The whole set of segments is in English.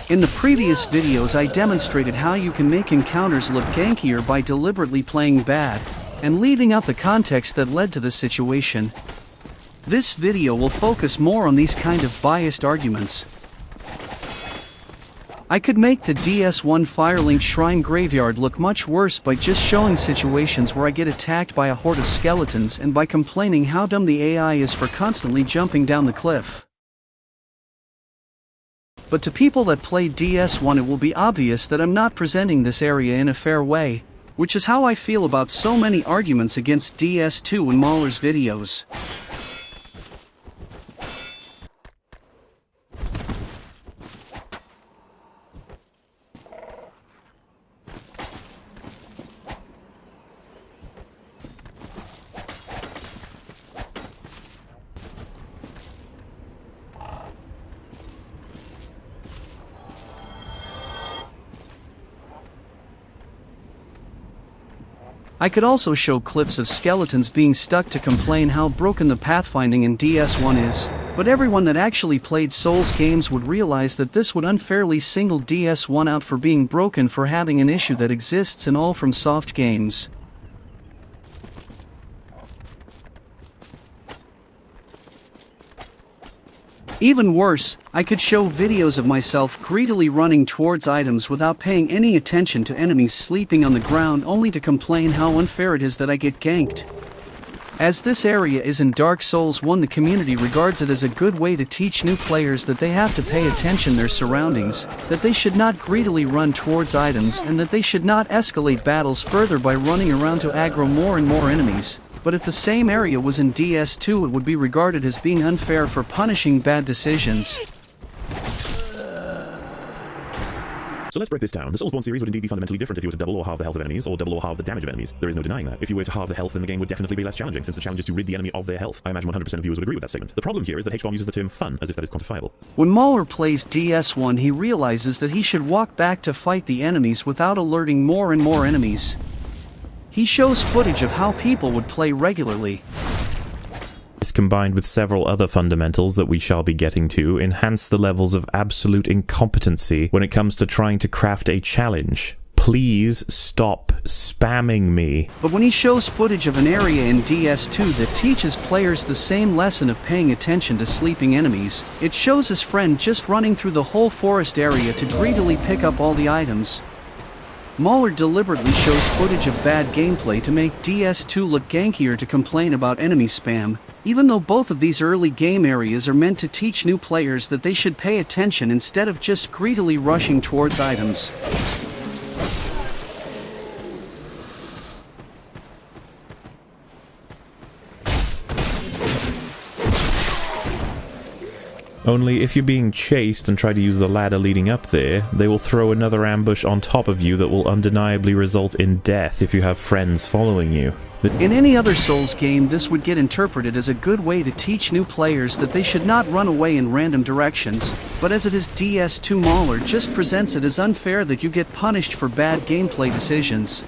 In the previous videos I demonstrated how you can make encounters look gankier by deliberately playing bad, and leaving out the context that led to this situation. This video will focus more on these kind of biased arguments. I could make the DS1 Firelink Shrine Graveyard look much worse by just showing situations where I get attacked by a horde of skeletons and by complaining how dumb the AI is for constantly jumping down the cliff. But to people that play DS1 it will be obvious that I'm not presenting this area in a fair way, which is how I feel about so many arguments against DS2 in Mauler's videos. I could also show clips of skeletons being stuck to complain how broken the pathfinding in DS1 is, but everyone that actually played Souls games would realize that this would unfairly single DS1 out for being broken for having an issue that exists in all FromSoft games. Even worse, I could show videos of myself greedily running towards items without paying any attention to enemies sleeping on the ground only to complain how unfair it is that I get ganked. As this area is in Dark Souls 1, the community regards it as a good way to teach new players that they have to pay attention to their surroundings, that they should not greedily run towards items, and that they should not escalate battles further by running around to aggro more and more enemies. But if the same area was in DS2 it would be regarded as being unfair for punishing bad decisions. So let's break this down. The Souls 1 series would indeed be fundamentally different if you were to double or halve the health of enemies, or double or halve the damage of enemies. There is no denying that. If you were to halve the health, then the game would definitely be less challenging, since the challenge is to rid the enemy of their health. I imagine 100% of viewers would agree with that statement. The problem here is that HBOM uses the term fun, as if that is quantifiable. When Mauler plays DS1 he realizes that he should walk back to fight the enemies without alerting more and more enemies. He shows footage of how people would play regularly. This, combined with several other fundamentals that we shall be getting to, enhance the levels of absolute incompetency when it comes to trying to craft a challenge. Please stop spamming me. But when he shows footage of an area in DS2 that teaches players the same lesson of paying attention to sleeping enemies, it shows his friend just running through the whole forest area to greedily pick up all the items. Mauler deliberately shows footage of bad gameplay to make DS2 look gankier to complain about enemy spam, even though both of these early game areas are meant to teach new players that they should pay attention instead of just greedily rushing towards items. Only if you're being chased and try to use the ladder leading up there, they will throw another ambush on top of you that will undeniably result in death if you have friends following you. In any other Souls game this would get interpreted as a good way to teach new players that they should not run away in random directions, but as it is DS2 Mauler just presents it as unfair that you get punished for bad gameplay decisions.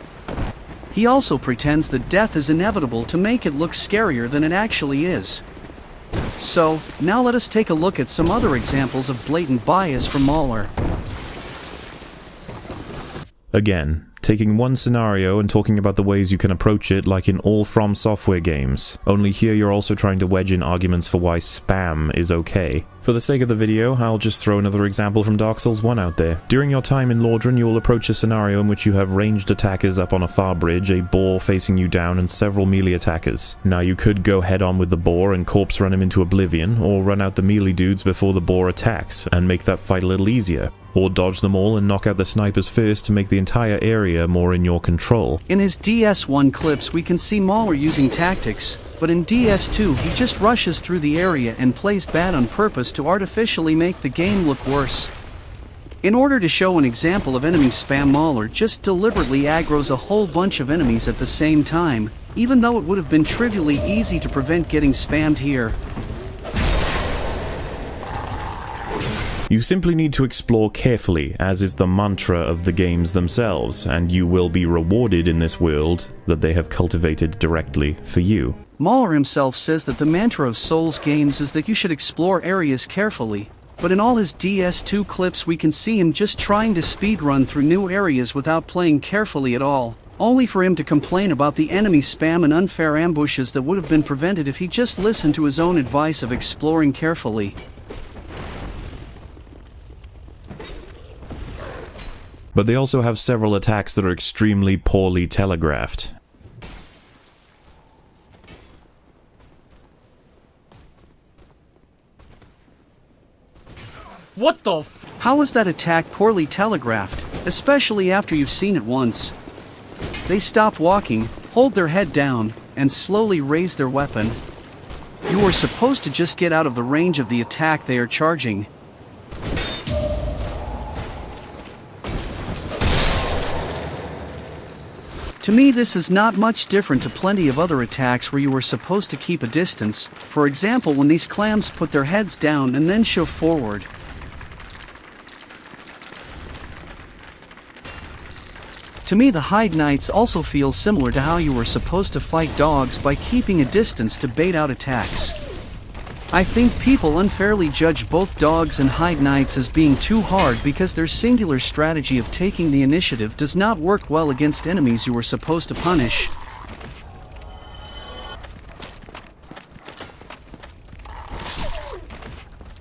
He also pretends that death is inevitable to make it look scarier than it actually is. So, now let us take a look at some other examples of blatant bias from Mauler. Again, taking one scenario and talking about the ways you can approach it like in all From Software games, only here you're also trying to wedge in arguments for why spam is okay. For the sake of the video, I'll just throw another example from Dark Souls 1 out there. During your time in Lordran, you will approach a scenario in which you have ranged attackers up on a far bridge, a boar facing you down, and several melee attackers. Now you could go head on with the boar and corpse run him into oblivion, or run out the melee dudes before the boar attacks, and make that fight a little easier. Or dodge them all and knock out the snipers first to make the entire area more in your control. In his DS1 clips we can see Mauler using tactics, but in DS2 he just rushes through the area and plays bad on purpose to artificially make the game look worse. In order to show an example of enemy spam, Mauler just deliberately aggroes a whole bunch of enemies at the same time, even though it would have been trivially easy to prevent getting spammed here. You simply need to explore carefully, as is the mantra of the games themselves, and you will be rewarded in this world that they have cultivated directly for you. Mauler himself says that the mantra of Souls games is that you should explore areas carefully, but in all his DS2 clips we can see him just trying to speedrun through new areas without playing carefully at all, only for him to complain about the enemy spam and unfair ambushes that would have been prevented if he just listened to his own advice of exploring carefully. But they also have several attacks that are extremely poorly telegraphed. What the f- How is that attack poorly telegraphed, especially after you've seen it once? They stop walking, hold their head down, and slowly raise their weapon. You are supposed to just get out of the range of the attack they are charging. To me, this is not much different to plenty of other attacks where you were supposed to keep a distance, for example when these clams put their heads down and then shove forward. To me, the Heide Knights also feel similar to how you were supposed to fight dogs by keeping a distance to bait out attacks. I think people unfairly judge both dogs and Heide Knights as being too hard because their singular strategy of taking the initiative does not work well against enemies you were supposed to punish.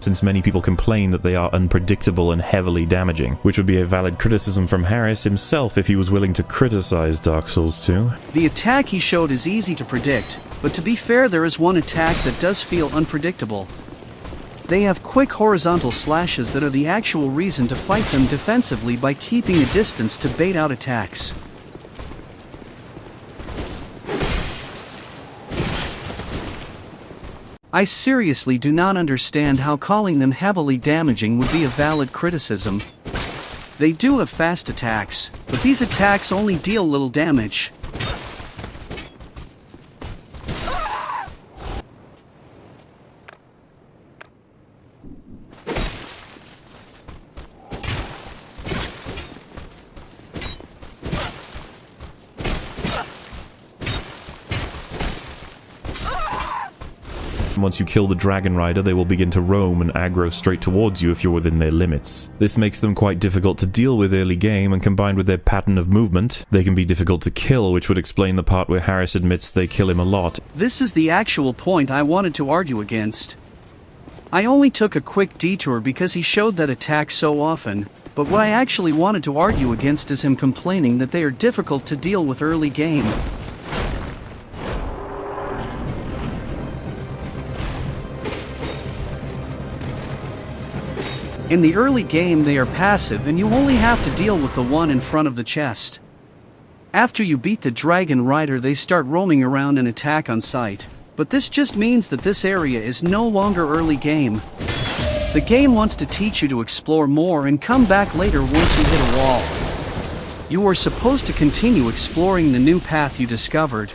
Since many people complain that they are unpredictable and heavily damaging, which would be a valid criticism from Harris himself if he was willing to criticize Dark Souls 2. The attack he showed is easy to predict, but to be fair there is one attack that does feel unpredictable. They have quick horizontal slashes that are the actual reason to fight them defensively by keeping a distance to bait out attacks. I seriously do not understand how calling them heavily damaging would be a valid criticism. They do have fast attacks, but these attacks only deal little damage. Once you kill the Dragon Rider, they will begin to roam and aggro straight towards you if you're within their limits. This makes them quite difficult to deal with early game, and combined with their pattern of movement, they can be difficult to kill, which would explain the part where Harris admits they kill him a lot. This is the actual point I wanted to argue against. I only took a quick detour because he showed that attack so often, but what I actually wanted to argue against is him complaining that they are difficult to deal with early game. In the early game they are passive and you only have to deal with the one in front of the chest. After you beat the Dragon Rider they start roaming around and attack on sight, but this just means that this area is no longer early game. The game wants to teach you to explore more and come back later once you hit a wall. You are supposed to continue exploring the new path you discovered.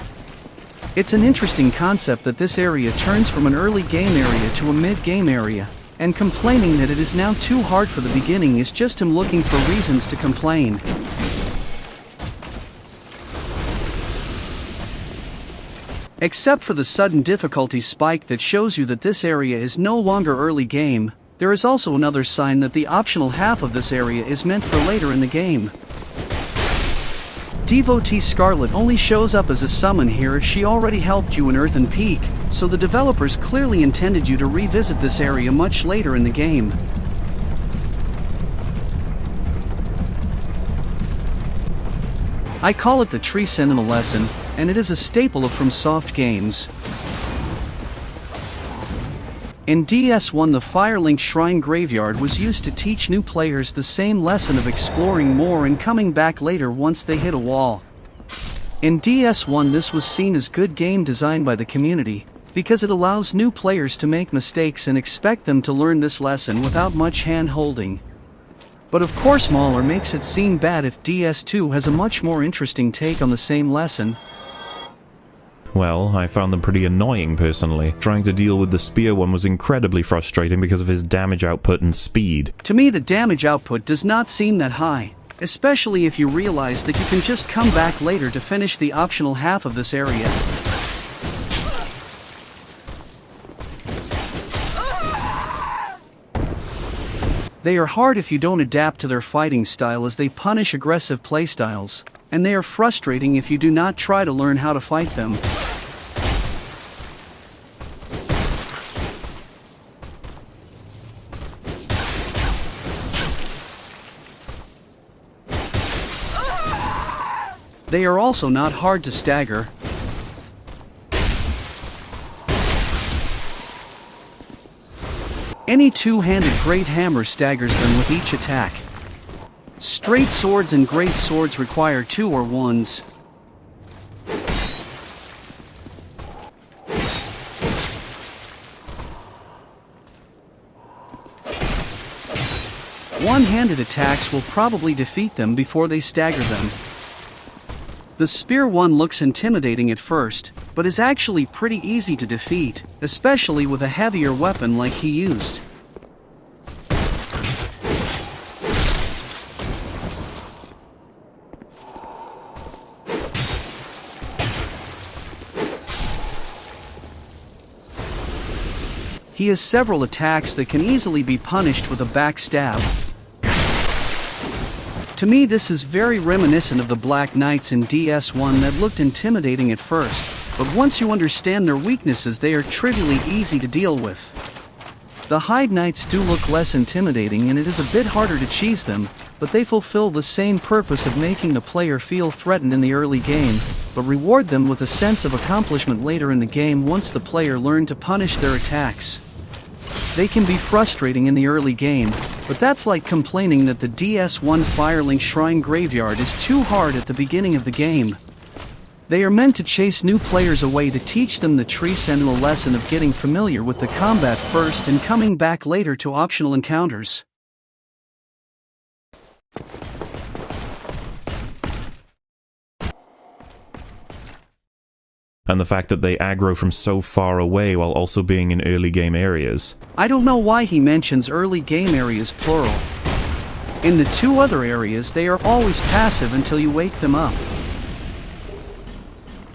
It's an interesting concept that this area turns from an early game area to a mid-game area. And complaining that it is now too hard for the beginning is just him looking for reasons to complain. Except for the sudden difficulty spike that shows you that this area is no longer early game, there is also another sign that the optional half of this area is meant for later in the game. Devotee Scarlet only shows up as a summon here as she already helped you in Earthen Peak, so the developers clearly intended you to revisit this area much later in the game. I call it the Tree Sentinel lesson, and it is a staple of FromSoft games. In DS1 the Firelink Shrine Graveyard was used to teach new players the same lesson of exploring more and coming back later once they hit a wall. In DS1 this was seen as good game design by the community, because it allows new players to make mistakes and expect them to learn this lesson without much hand-holding. But of course Mahler makes it seem bad if DS2 has a much more interesting take on the same lesson. Well, I found them pretty annoying personally. Trying to deal with the spear one was incredibly frustrating because of his damage output and speed. To me the damage output does not seem that high, especially if you realize that you can just come back later to finish the optional half of this area. They are hard if you don't adapt to their fighting style, as they punish aggressive playstyles, and they are frustrating if you do not try to learn how to fight them. They are also not hard to stagger. Any two-handed great hammer staggers them with each attack. Straight swords and great swords require 2 or 1s. One-handed attacks will probably defeat them before they stagger them. The spear one looks intimidating at first, but is actually pretty easy to defeat, especially with a heavier weapon like he used. He has several attacks that can easily be punished with a backstab. To me, this is very reminiscent of the Black Knights in DS1 that looked intimidating at first, but once you understand their weaknesses, they are trivially easy to deal with. The Heide Knights do look less intimidating, and it is a bit harder to cheese them, but they fulfill the same purpose of making the player feel threatened in the early game, but reward them with a sense of accomplishment later in the game once the player learned to punish their attacks. They can be frustrating in the early game, but that's like complaining that the DS1 Firelink Shrine Graveyard is too hard at the beginning of the game. They are meant to chase new players away to teach them the Tree Sentinel lesson of getting familiar with the combat first and coming back later to optional encounters. And the fact that they aggro from so far away while also being in early game areas. I don't know why he mentions early game areas plural. In the 2 other areas, they are always passive until you wake them up.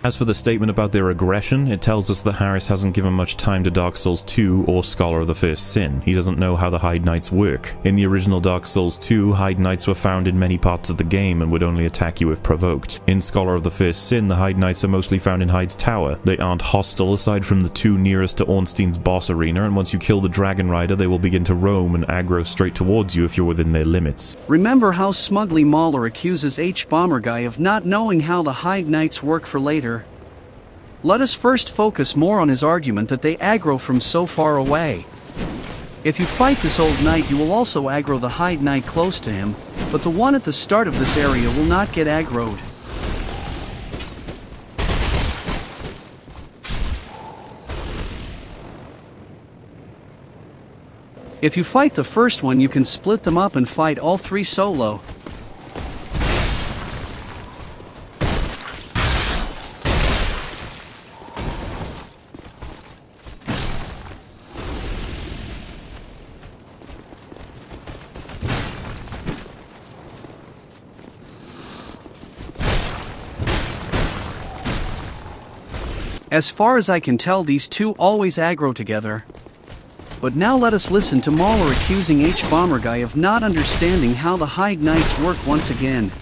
As for the statement about their aggression, it tells us that Harris hasn't given much time to Dark Souls 2 or Scholar of the First Sin. He doesn't know how the Heide Knights work. In the original Dark Souls 2, Heide Knights were found in many parts of the game and would only attack you if provoked. In Scholar of the First Sin, the Heide Knights are mostly found in Heide's Tower. They aren't hostile aside from the 2 nearest to Ornstein's boss arena, and once you kill the Dragon Rider, they will begin to roam and aggro straight towards you if you're within their limits. Remember how smugly Mauler accuses H-Bomber Guy of not knowing how the Heide Knights work for later? Let us first focus more on his argument that they aggro from so far away. If you fight this old knight, you will also aggro the Heide Knight close to him, but the one at the start of this area will not get aggroed. If you fight the first one, you can split them up and fight all 3 solo. As far as I can tell, these 2 always aggro together. But now let us listen to Mauler accusing H-Bomber Guy of not understanding how the Heide Knights work once again.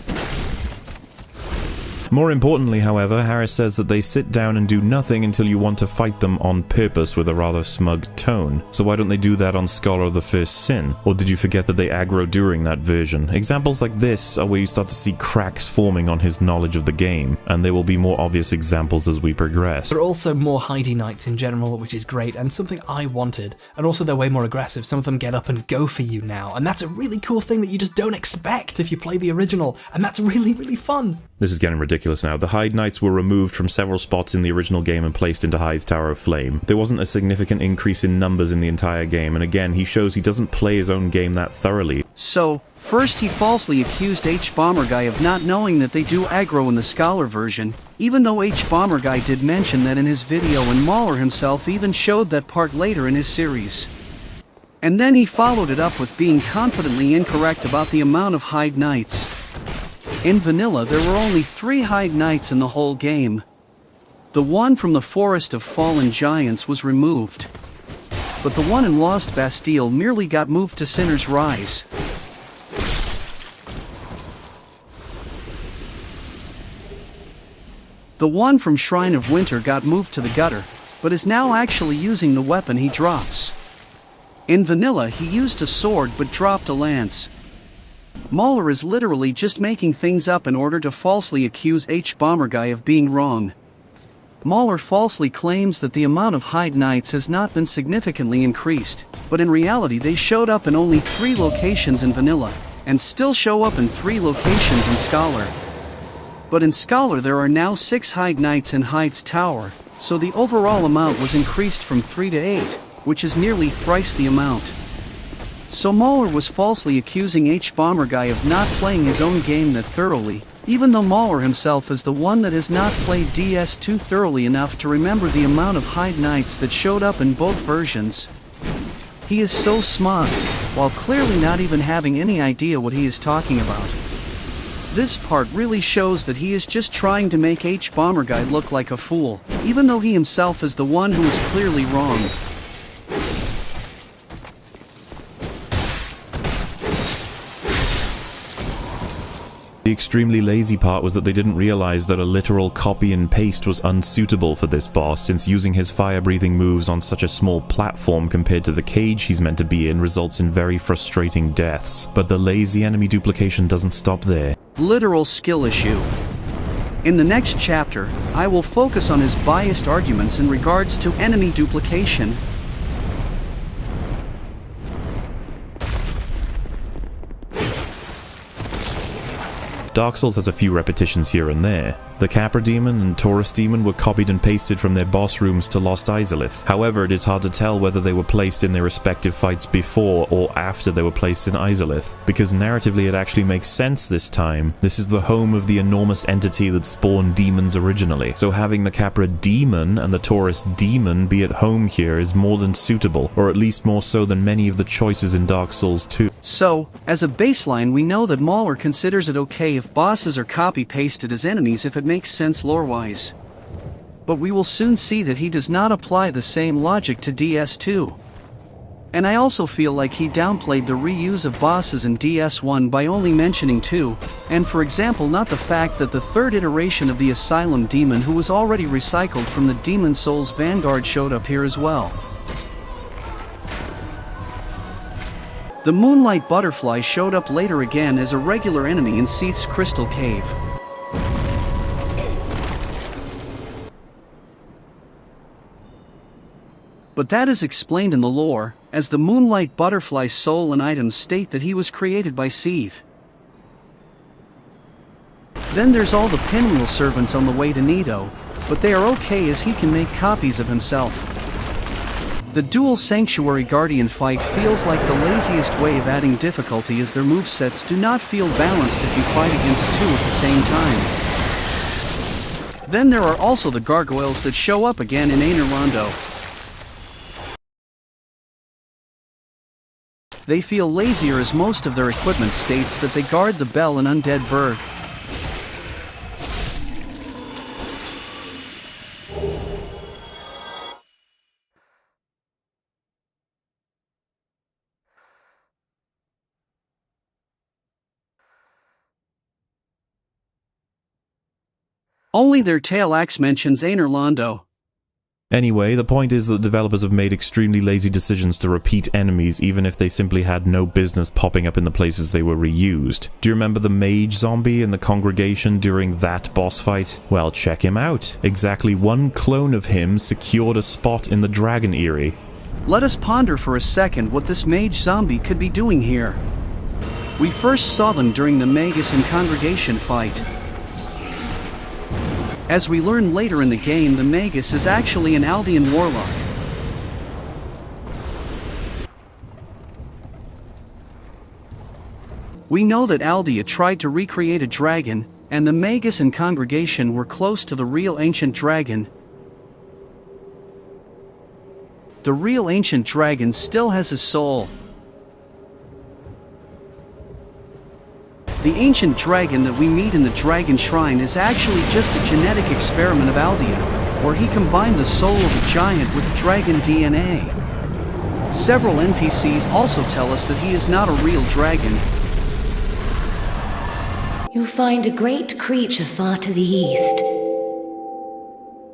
More importantly, however, Harris says that they sit down and do nothing until you want to fight them on purpose with a rather smug tone. So why don't they do that on Scholar of the First Sin? Or did you forget that they aggro during that version? Examples like this are where you start to see cracks forming on his knowledge of the game, and there will be more obvious examples as we progress. There are also more Heide Knights in general, which is great, and something I wanted. And also they're way more aggressive. Some of them get up and go for you now, and that's a really cool thing that you just don't expect if you play the original, and that's really, really fun. This is getting ridiculous now. The Heide Knights were removed from several spots in the original game and placed into Heide's Tower of Flame. There wasn't a significant increase in numbers in the entire game, and again, he shows he doesn't play his own game that thoroughly. So, first he falsely accused H-Bomber Guy of not knowing that they do aggro in the Scholar version, even though H-Bomber Guy did mention that in his video, and Mauler himself even showed that part later in his series. And then he followed it up with being confidently incorrect about the amount of Heide Knights. In vanilla, there were only 3 Heide Knights in the whole game. The one from the Forest of Fallen Giants was removed. but the one in Lost Bastille merely got moved to Sinner's Rise. The one from Shrine of Winter got moved to the gutter, but is now actually using the weapon he drops. In vanilla he used a sword but dropped a lance. Mauler is literally just making things up in order to falsely accuse H-Bomber Guy of being wrong. Mauler falsely claims that the amount of Heide Knights has not been significantly increased, but in reality they showed up in only 3 locations in vanilla, and still show up in 3 locations in Scholar. But in Scholar there are now 6 Heide Knights in Heide's Tower, so the overall amount was increased from 3 to 8, which is nearly thrice the amount. So Mauler was falsely accusing H-Bomber Guy of not playing his own game that thoroughly, even though Mauler himself is the one that has not played DS2 thoroughly enough to remember the amount of Heide Knights that showed up in both versions. He is so smug, while clearly not even having any idea what he is talking about. This part really shows that he is just trying to make H-Bomber Guy look like a fool, even though he himself is the one who is clearly wrong. The extremely lazy part was that they didn't realize that a literal copy and paste was unsuitable for this boss, since using his fire-breathing moves on such a small platform compared to the cage he's meant to be in results in very frustrating deaths. But the lazy enemy duplication doesn't stop there. Literal skill issue. In the next chapter, I will focus on his biased arguments in regards to enemy duplication. Dark Souls has a few repetitions here and there. The Capra Demon and Taurus Demon were copied and pasted from their boss rooms to Lost Izalith. However, it is hard to tell whether they were placed in their respective fights before or after they were placed in Izalith, because narratively it actually makes sense this time. This is the home of the enormous entity that spawned demons originally, so having the Capra Demon and the Taurus Demon be at home here is more than suitable, or at least more so than many of the choices in Dark Souls 2. So, as a baseline we know that Mauler considers it okay if bosses are copy-pasted as enemies if it makes sense lore-wise. But we will soon see that he does not apply the same logic to DS2. And I also feel like he downplayed the reuse of bosses in DS1 by only mentioning 2, and for example not the fact that the 3rd iteration of the Asylum Demon who was already recycled from the Demon Souls Vanguard showed up here as well. The Moonlight Butterfly showed up later again as a regular enemy in Seath's Crystal Cave. But that is explained in the lore, as the Moonlight Butterfly's soul and items state that he was created by Seath. Then there's all the Pinwheel servants on the way to Nido, but they are okay as he can make copies of himself. The dual Sanctuary Guardian fight feels like the laziest way of adding difficulty, as their movesets do not feel balanced if you fight against 2 at the same time. Then there are also the gargoyles that show up again in Aner Londo. They feel lazier as most of their equipment states that they guard the bell in Undead Burg. Only their tail axe mentions Aner Londo. Anyway, the point is that developers have made extremely lazy decisions to repeat enemies even if they simply had no business popping up in the places they were reused. Do you remember the mage zombie in the congregation during that boss fight? Well, check him out. Exactly 1 clone of him secured a spot in the Dragon Eyrie. Let us ponder for a second what this mage zombie could be doing here. We first saw them during the Magus and congregation fight. As we learn later in the game, the Magus is actually an Aldean warlock. We know that Aldea tried to recreate a dragon, and the Magus and congregation were close to the real ancient dragon. The real ancient dragon still has his soul. The ancient dragon that we meet in the Dragon Shrine is actually just a genetic experiment of Aldea, where he combined the soul of a giant with dragon DNA. Several NPCs also tell us that he is not a real dragon. You'll find a great creature far to the east.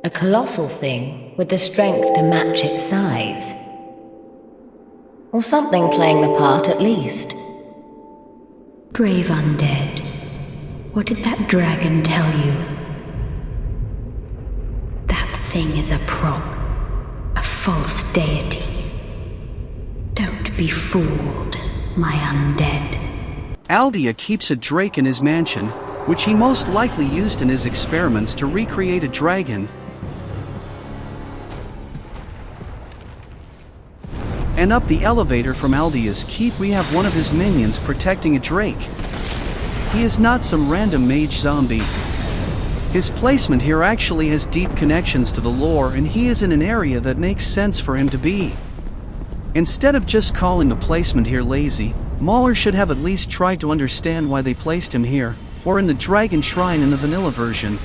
A colossal thing with the strength to match its size. Or something playing the part at least. Brave undead, what did that dragon tell you? That thing is a prop, a false deity. Don't be fooled, my undead. Aldea keeps a drake in his mansion, which he most likely used in his experiments to recreate a dragon. And up the elevator from Aldea's keep we have one of his minions protecting a drake. He is not some random mage zombie. His placement here actually has deep connections to the lore, and he is in an area that makes sense for him to be. Instead of just calling the placement here lazy, Mauler should have at least tried to understand why they placed him here, or in the Dragon Shrine in the vanilla version.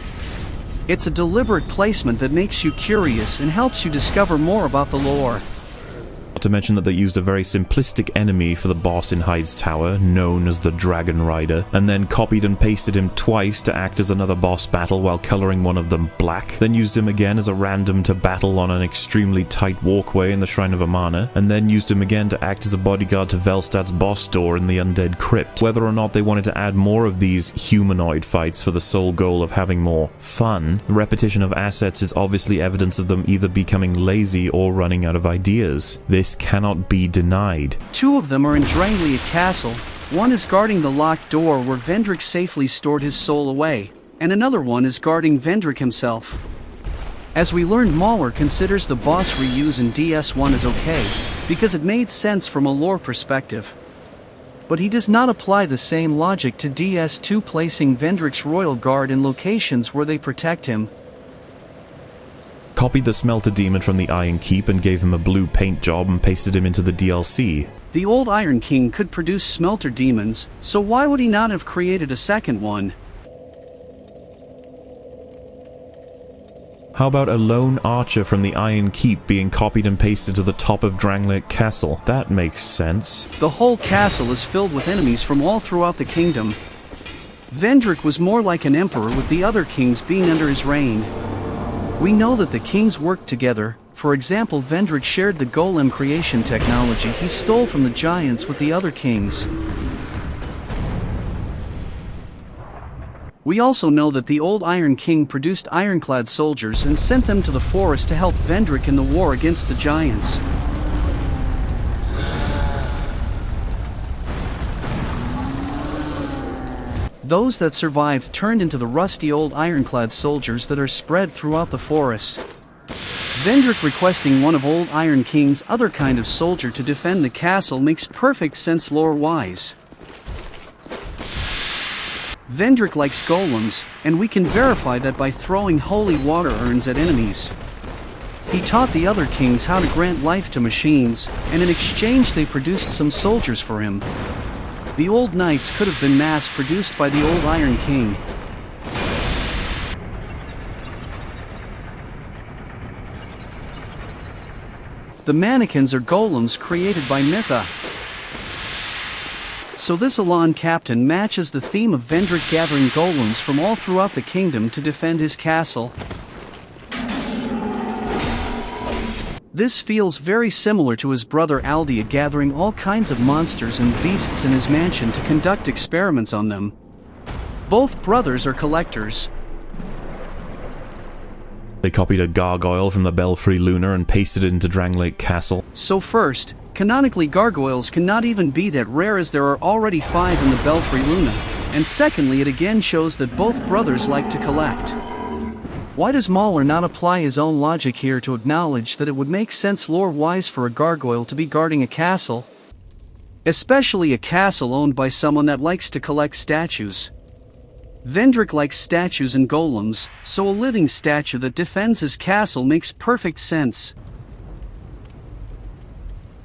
It's a deliberate placement that makes you curious and helps you discover more about the lore. Not to mention that they used a very simplistic enemy for the boss in Heide's tower, known as the Dragon Rider, and then copied and pasted him twice to act as another boss battle while coloring one of them black, then used him again as a random to battle on an extremely tight walkway in the Shrine of Amana, and then used him again to act as a bodyguard to Velstad's boss door in the Undead Crypt. Whether or not they wanted to add more of these humanoid fights for the sole goal of having more fun, the repetition of assets is obviously evidence of them either becoming lazy or running out of ideas. This cannot be denied. Two of them are in Drangleic Castle. One is guarding the locked door where Vendrick safely stored his soul away, and another one is guarding Vendrick himself. As we learned, Mauler considers the boss reuse in DS1 as okay, because it made sense from a lore perspective. But he does not apply the same logic to DS2, placing Vendrick's royal guard in locations where they protect him. Copied the Smelter Demon from the Iron Keep and gave him a blue paint job and pasted him into the DLC. The old Iron King could produce Smelter Demons, so why would he not have created a second one? How about a lone archer from the Iron Keep being copied and pasted to the top of Drangleic Castle? That makes sense. The whole castle is filled with enemies from all throughout the kingdom. Vendrick was more like an emperor, with the other kings being under his reign. We know that the kings worked together. For example, Vendrick shared the golem creation technology he stole from the giants with the other kings. We also know that the old Iron King produced ironclad soldiers and sent them to the forest to help Vendrick in the war against the giants. Those that survived turned into the rusty old ironclad soldiers that are spread throughout the forest. Vendrick requesting one of old Iron King's other kind of soldier to defend the castle makes perfect sense lore-wise. Vendrick likes golems, and we can verify that by throwing holy water urns at enemies. He taught the other kings how to grant life to machines, and in exchange they produced some soldiers for him. The old knights could have been mass-produced by the old Iron King. The mannequins are golems created by Mytha. So this Elan captain matches the theme of Vendrick gathering golems from all throughout the kingdom to defend his castle. This feels very similar to his brother Aldea gathering all kinds of monsters and beasts in his mansion to conduct experiments on them. Both brothers are collectors. They copied a gargoyle from the Belfry Luna and pasted it into Drangleic Castle. So first, canonically gargoyles cannot even be that rare, as there are already 5 in the Belfry Luna, and secondly it again shows that both brothers like to collect. Why does Mauler not apply his own logic here to acknowledge that it would make sense lore-wise for a gargoyle to be guarding a castle? Especially a castle owned by someone that likes to collect statues. Vendrick likes statues and golems, so a living statue that defends his castle makes perfect sense.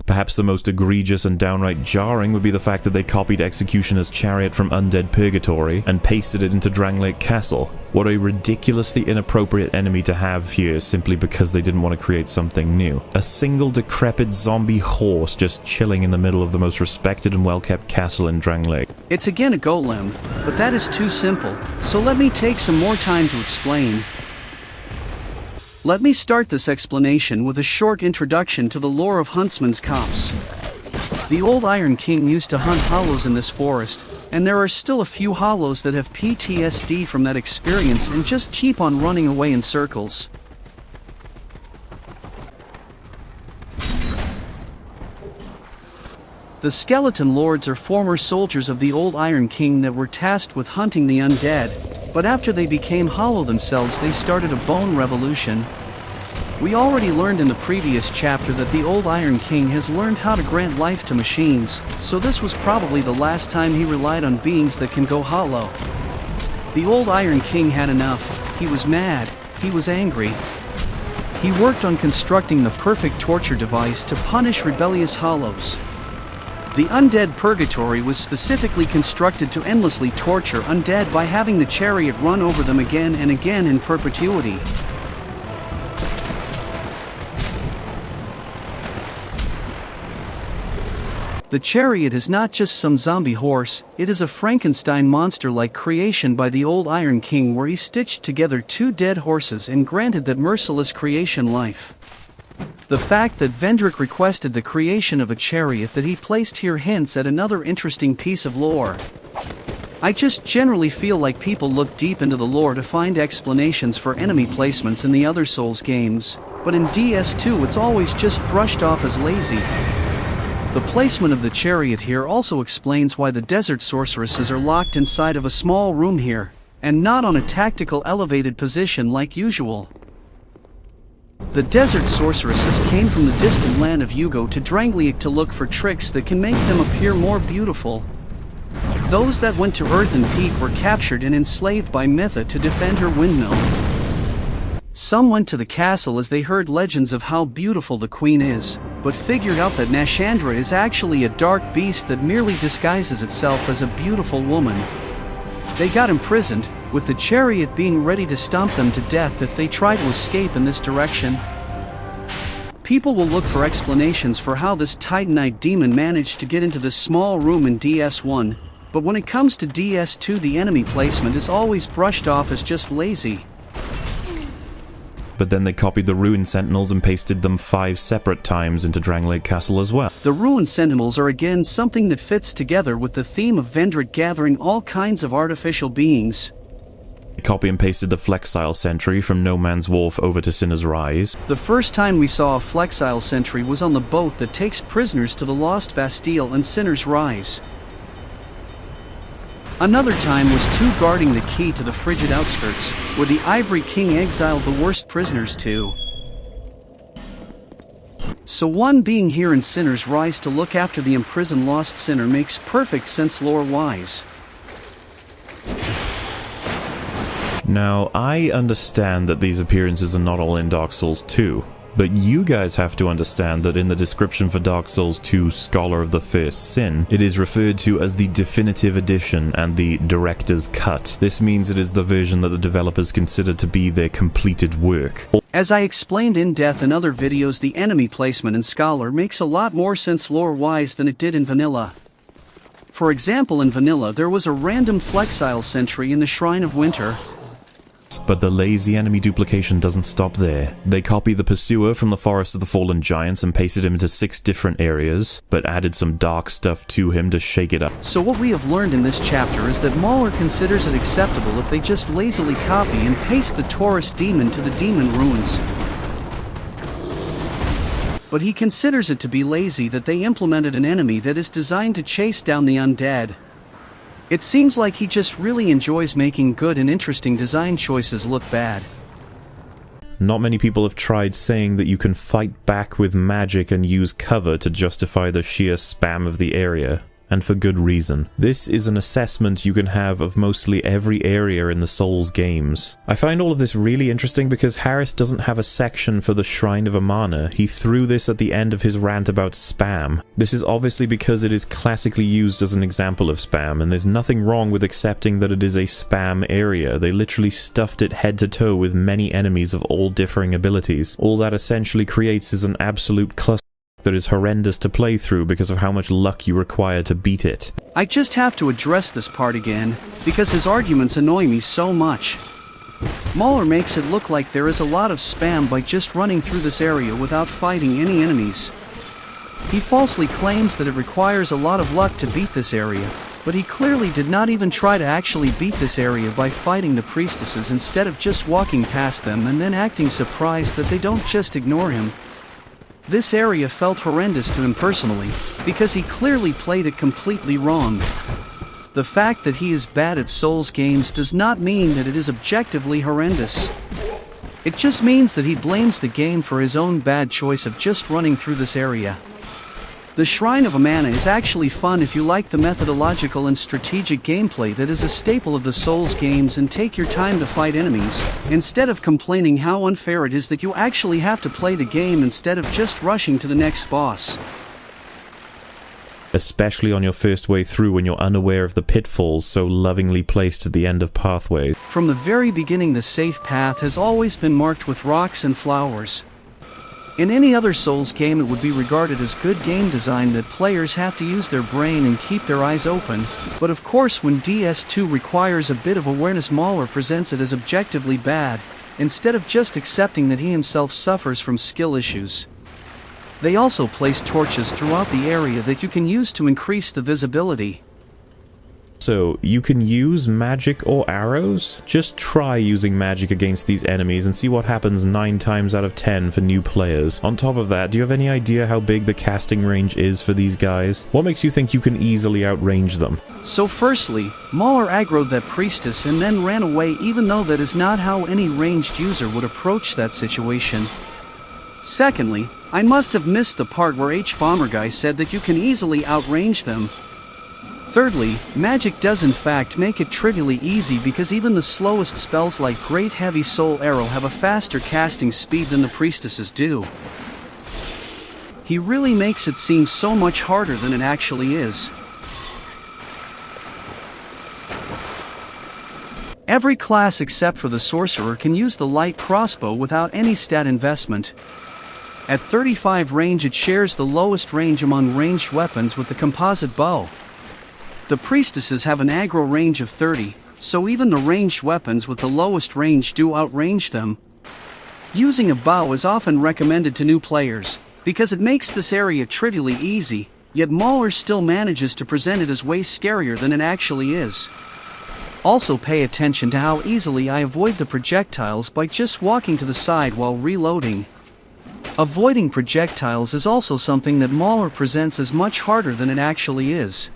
Perhaps the most egregious and downright jarring would be the fact that they copied Executioner's Chariot from Undead Purgatory and pasted it into Drangleic Castle. What a ridiculously inappropriate enemy to have here simply because they didn't want to create something new. A single decrepit zombie horse just chilling in the middle of the most respected and well-kept castle in Drangleic. It's again a golem, but that is too simple, so let me take some more time to explain. Let me start this explanation with a short introduction to the lore of Huntsman's Copse. The old Iron King used to hunt hollows in this forest, and there are still a few hollows that have PTSD from that experience and just keep on running away in circles. The Skeleton Lords are former soldiers of the old Iron King that were tasked with hunting the undead, but after they became hollow themselves they started a bone revolution. We already learned in the previous chapter that the old Iron King has learned how to grant life to machines, so this was probably the last time he relied on beings that can go hollow. The old Iron King had enough. He was mad. He was angry. He worked on constructing the perfect torture device to punish rebellious hollows. The Undead Purgatory was specifically constructed to endlessly torture undead by having the chariot run over them again and again in perpetuity. The chariot is not just some zombie horse, it is a Frankenstein monster-like creation by the old Iron King where he stitched together two dead horses and granted that merciless creation life. The fact that Vendrick requested the creation of a chariot that he placed here hints at another interesting piece of lore. I just generally feel like people look deep into the lore to find explanations for enemy placements in the other Souls games, but in DS2 it's always just brushed off as lazy. The placement of the chariot here also explains why the desert sorceresses are locked inside of a small room here, and not on a tactical elevated position like usual. The desert sorceresses came from the distant land of Yugo to Drangleic to look for tricks that can make them appear more beautiful. Those that went to Earth and Peak were captured and enslaved by Mytha to defend her windmill. Some went to the castle as they heard legends of how beautiful the queen is, but figured out that Nashandra is actually a dark beast that merely disguises itself as a beautiful woman. They got imprisoned, with the chariot being ready to stomp them to death if they try to escape in this direction. People will look for explanations for how this Titanite demon managed to get into this small room in DS1, but when it comes to DS2 the enemy placement is always brushed off as just lazy. But then they copied the Ruin Sentinels and pasted them 5 separate times into Drangleic Castle as well. The Ruin Sentinels are again something that fits together with the theme of Vendrick gathering all kinds of artificial beings. They copy and pasted the Flexile Sentry from No Man's Wharf over to Sinner's Rise. The first time we saw a Flexile Sentry was on the boat that takes prisoners to the Lost Bastille and Sinner's Rise. Another time was 2 guarding the key to the Frigid Outskirts, where the Ivory King exiled the worst prisoners to. So 1 being here in Sinner's Rise to look after the imprisoned lost sinner makes perfect sense lore-wise. Now, I understand that these appearances are not all in Dark Souls 2, but you guys have to understand that in the description for Dark Souls 2 Scholar of the First Sin, it is referred to as the Definitive Edition and the Director's Cut. This means it is the version that the developers consider to be their completed work. As I explained in depth in other videos, the enemy placement in Scholar makes a lot more sense lore-wise than it did in Vanilla. For example, in Vanilla there was a random Flexile Sentry in the Shrine of Winter. But the lazy enemy duplication doesn't stop there. They copy the Pursuer from the Forest of the Fallen Giants and pasted him into 6 different areas, but added some dark stuff to him to shake it up. So what we have learned in this chapter is that Mauler considers it acceptable if they just lazily copy and paste the Taurus demon to the demon ruins. But he considers it to be lazy that they implemented an enemy that is designed to chase down the undead. It seems like he just really enjoys making good and interesting design choices look bad. Not many people have tried saying that you can fight back with magic and use cover to justify the sheer spam of the area. and for good reason. This is an assessment you can have of mostly every area in the Souls games. I find all of this really interesting because Harris doesn't have a section for the Shrine of Amana. He threw this at the end of his rant about spam. This is obviously because it is classically used as an example of spam, and there's nothing wrong with accepting that it is a spam area. They literally stuffed it head to toe with many enemies of all differing abilities. All that essentially creates is an absolute cluster that is horrendous to play through because of how much luck you require to beat it. I just have to address this part again, because his arguments annoy me so much. Mauler makes it look like there is a lot of spam by just running through this area without fighting any enemies. He falsely claims that it requires a lot of luck to beat this area, but he clearly did not even try to actually beat this area by fighting the priestesses instead of just walking past them and then acting surprised that they don't just ignore him. This area felt horrendous to him personally, because he clearly played it completely wrong. The fact that he is bad at Souls games does not mean that it is objectively horrendous. It just means that he blames the game for his own bad choice of just running through this area. The Shrine of Amana is actually fun if you like the methodological and strategic gameplay that is a staple of the Souls games and take your time to fight enemies, instead of complaining how unfair it is that you actually have to play the game instead of just rushing to the next boss. Especially on your first way through when you're unaware of the pitfalls so lovingly placed at the end of pathways. From the very beginning, the safe path has always been marked with rocks and flowers. In any other Souls game, it would be regarded as good game design that players have to use their brain and keep their eyes open, but of course when DS2 requires a bit of awareness, Mauler presents it as objectively bad, instead of just accepting that he himself suffers from skill issues. They also place torches throughout the area that you can use to increase the visibility. So, you can use magic or arrows? Just try using magic against these enemies and see what happens 9 times out of 10 for new players. On top of that, do you have any idea how big the casting range is for these guys? What makes you think you can easily outrange them? So firstly, Mauler aggroed that priestess and then ran away, even though that is not how any ranged user would approach that situation. Secondly, I must have missed the part where H-Bomber Guy said that you can easily outrange them. Thirdly, magic does in fact make it trivially easy because even the slowest spells like Great Heavy Soul Arrow have a faster casting speed than the priestesses do. He really makes it seem so much harder than it actually is. Every class except for the sorcerer can use the light crossbow without any stat investment. At 35 range, it shares the lowest range among ranged weapons with the composite bow. The priestesses have an aggro range of 30, so even the ranged weapons with the lowest range do outrange them. Using a bow is often recommended to new players, because it makes this area trivially easy, yet Mauler still manages to present it as way scarier than it actually is. Also pay attention to how easily I avoid the projectiles by just walking to the side while reloading. Avoiding projectiles is also something that Mauler presents as much harder than it actually is.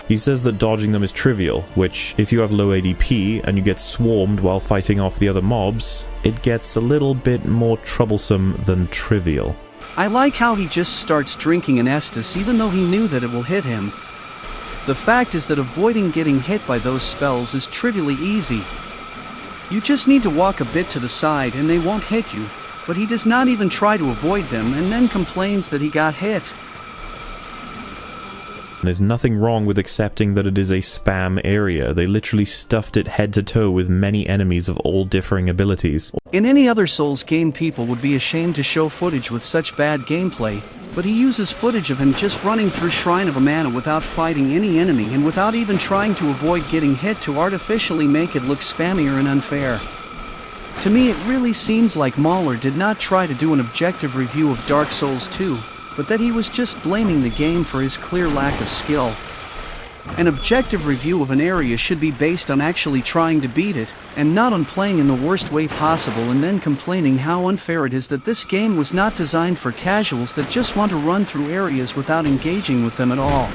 He says that dodging them is trivial, which, if you have low ADP and you get swarmed while fighting off the other mobs, it gets a little bit more troublesome than trivial. I like how he just starts drinking an Estus even though he knew that it will hit him. The fact is that avoiding getting hit by those spells is trivially easy. You just need to walk a bit to the side and they won't hit you, but he does not even try to avoid them and then complains that he got hit. There's nothing wrong with accepting that it is a spam area. They literally stuffed it head to toe with many enemies of all differing abilities. In any other Souls game, people would be ashamed to show footage with such bad gameplay, but he uses footage of him just running through Shrine of Amana without fighting any enemy and without even trying to avoid getting hit to artificially make it look spammier and unfair. To me, it really seems like Mauler did not try to do an objective review of Dark Souls 2, but that he was just blaming the game for his clear lack of skill. An objective review of an area should be based on actually trying to beat it, and not on playing in the worst way possible and then complaining how unfair it is that this game was not designed for casuals that just want to run through areas without engaging with them at all.